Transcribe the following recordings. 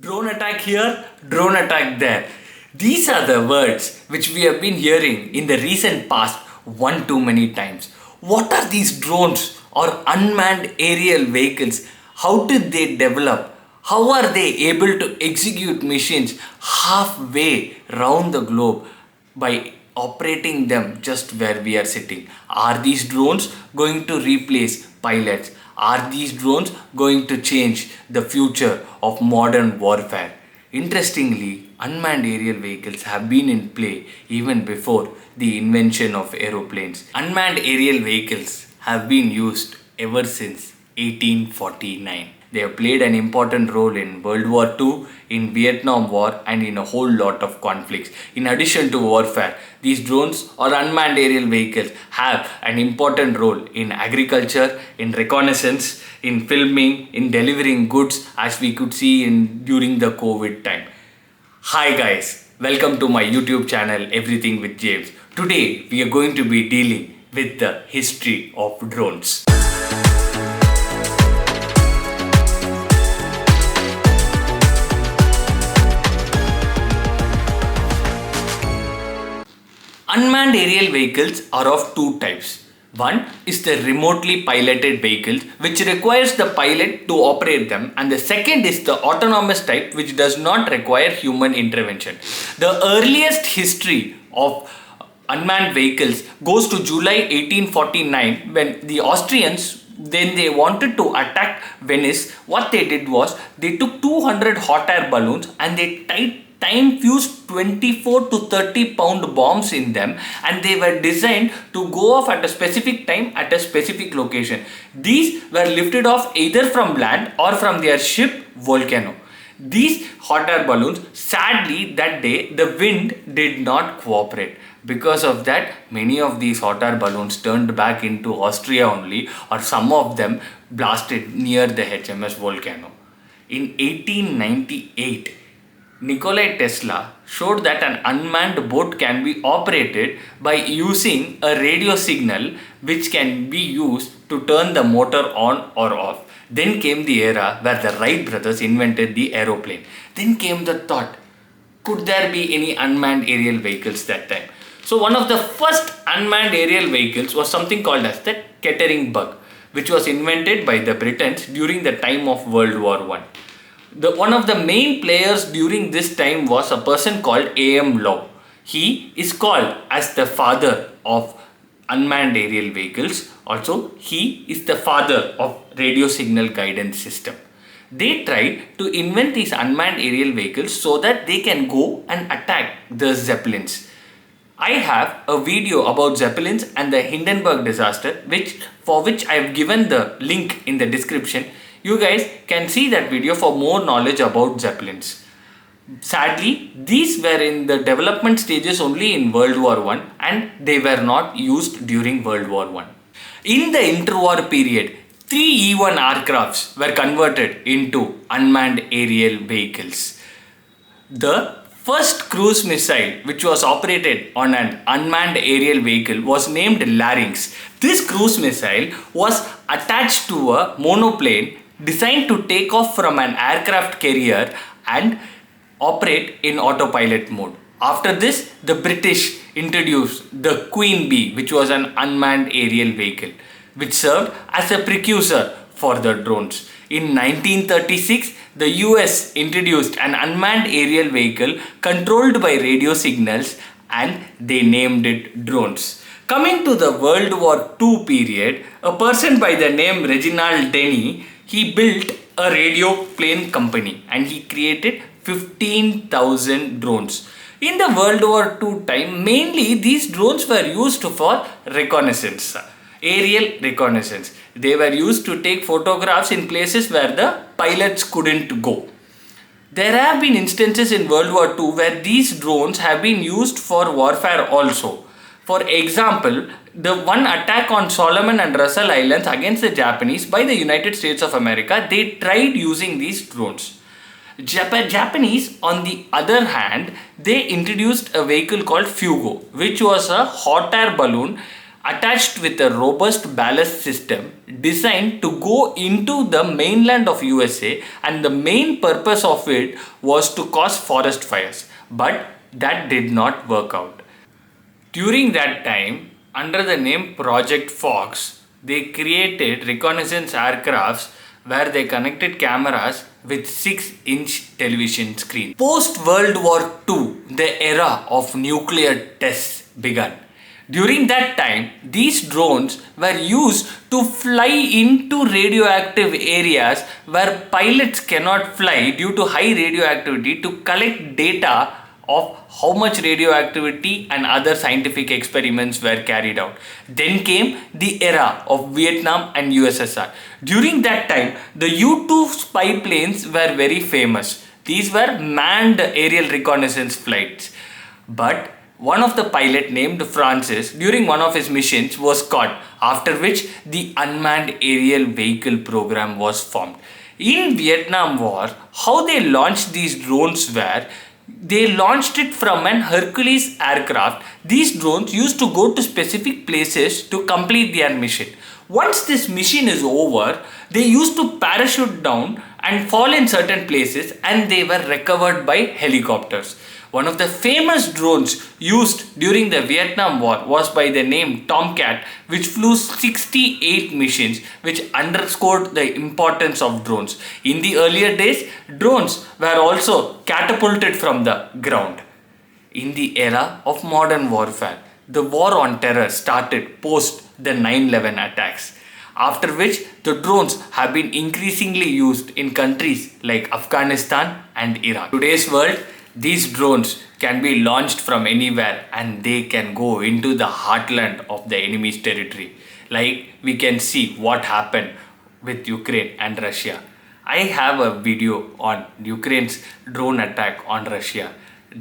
Drone attack here, drone attack there. These are the words which we have been hearing in the recent past one too many times. What are these drones or unmanned aerial vehicles? How did they develop? How are they able to execute missions halfway round the globe by operating them just where we are sitting? Are these drones going to replace pilots? Are these drones going to change the future of modern warfare? Interestingly, unmanned aerial vehicles have been in play even before the invention of aeroplanes. Unmanned aerial vehicles have been used ever since 1849. They have played an important role in World War II, in Vietnam War, and in a whole lot of conflicts. In addition to warfare, these drones or unmanned aerial vehicles have an important role in agriculture, in reconnaissance, in filming, in delivering goods, as we could see during the COVID time. Hi guys, welcome to my YouTube channel Everything with James. Today we are going to be dealing with the history of drones. Unmanned aerial vehicles are of two types. One is the remotely piloted vehicles which requires the pilot to operate them, and the second is the autonomous type which does not require human intervention. The earliest history of unmanned vehicles goes to July 1849 when the Austrians, then they wanted to attack Venice. What they did was they took 200 hot air balloons and they time fused 24 to 30 pound bombs in them, and they were designed to go off at a specific time at a specific location. These were lifted off either from land or from their ship Volcano. These hot air balloons, sadly that day the wind did not cooperate. Because of that, many of these hot air balloons turned back into Austria only, or some of them blasted near the HMS Volcano. In 1898, Nikola Tesla showed that an unmanned boat can be operated by using a radio signal which can be used to turn the motor on or off. Then came the era where the Wright brothers invented the aeroplane. Then came the thought, could there be any unmanned aerial vehicles that time? So one of the first unmanned aerial vehicles was something called as the Kettering bug, which was invented by the Britons during the time of World War I. One of the main players during this time was a person called A.M. Lowe. He is called as the father of unmanned aerial vehicles. Also, he is the father of radio signal guidance system. They tried to invent these unmanned aerial vehicles so that they can go and attack the Zeppelins. I have a video about Zeppelins and the Hindenburg disaster, for which I have given the link in the description. You guys can see that video for more knowledge about Zeppelins. Sadly, these were in the development stages only in World War I, and they were not used during World War I. In the interwar period, 3 E-1 aircrafts were converted into unmanned aerial vehicles. The first cruise missile which was operated on an unmanned aerial vehicle was named Larynx. This cruise missile was attached to a monoplane designed to take off from an aircraft carrier and operate in autopilot mode. After this, the British introduced the Queen Bee, which was an unmanned aerial vehicle, which served as a precursor for the drones. In 1936, the US introduced an unmanned aerial vehicle controlled by radio signals, and they named it drones. Coming to the World War II period, a person by the name Reginald Denny, he built a radio plane company and he created 15,000 drones. In the World War II time, mainly these drones were used for reconnaissance, aerial reconnaissance. They were used to take photographs in places where the pilots couldn't go. There have been instances in World War II where these drones have been used for warfare also. For example, the one attack on Solomon and Russell Islands against the Japanese by the United States of America, they tried using these drones. Japanese, on the other hand, they introduced a vehicle called Fugo, which was a hot air balloon attached with a robust ballast system designed to go into the mainland of USA, and the main purpose of it was to cause forest fires. But that did not work out. During that time, under the name Project Fox, they created reconnaissance aircrafts where they connected cameras with 6-inch television screens. Post World War II, the era of nuclear tests began. During that time, these drones were used to fly into radioactive areas where pilots cannot fly due to high radioactivity to collect data of how much radioactivity and other scientific experiments were carried out. Then came the era of Vietnam and USSR. During that time, the U-2 spy planes were very famous. These were manned aerial reconnaissance flights. But one of the pilot named Francis during one of his missions was caught, after which the Unmanned Aerial Vehicle program was formed. In Vietnam War, how they launched these drones were, they launched it from an Hercules aircraft. These drones used to go to specific places to complete their mission. Once this mission is over, they used to parachute down and fall in certain places, and they were recovered by helicopters. One of the famous drones used during the Vietnam War was by the name Tomcat, which flew 68 missions, which underscored the importance of drones. In the earlier days, drones were also catapulted from the ground. In the era of modern warfare, the war on terror started post the 9/11 attacks, after which the drones have been increasingly used in countries like Afghanistan and Iraq. Today's world, these drones can be launched from anywhere and they can go into the heartland of the enemy's territory. Like we can see what happened with Ukraine and Russia. I have a video on Ukraine's drone attack on Russia.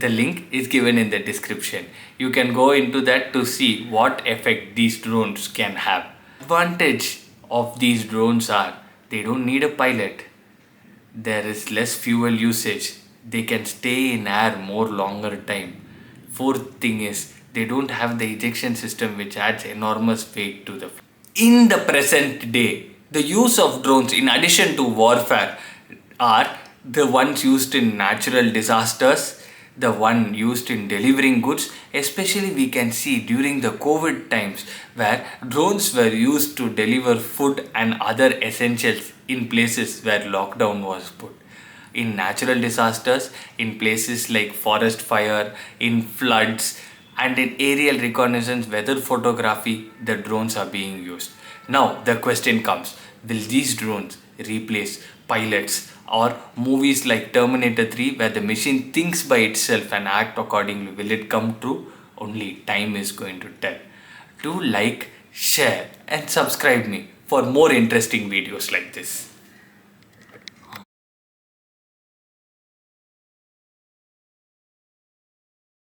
The link is given in the description. You can go into that to see what effect these drones can have. Advantage of these drones are they don't need a pilot. There is less fuel usage. They can stay in air more longer time. Fourth thing is they don't have the ejection system, which adds enormous weight to the. In the present day, the use of drones in addition to warfare are the ones used in natural disasters, the one used in delivering goods. Especially we can see during the COVID times where drones were used to deliver food and other essentials in places where lockdown was put. In natural disasters, in places like forest fire, in floods, and in aerial reconnaissance, weather photography, the drones are being used. Now the question comes, will these drones replace pilots, or movies like Terminator 3 where the machine thinks by itself and act accordingly? Will it come true? Only time is going to tell. Do like, share and subscribe me for more interesting videos like this.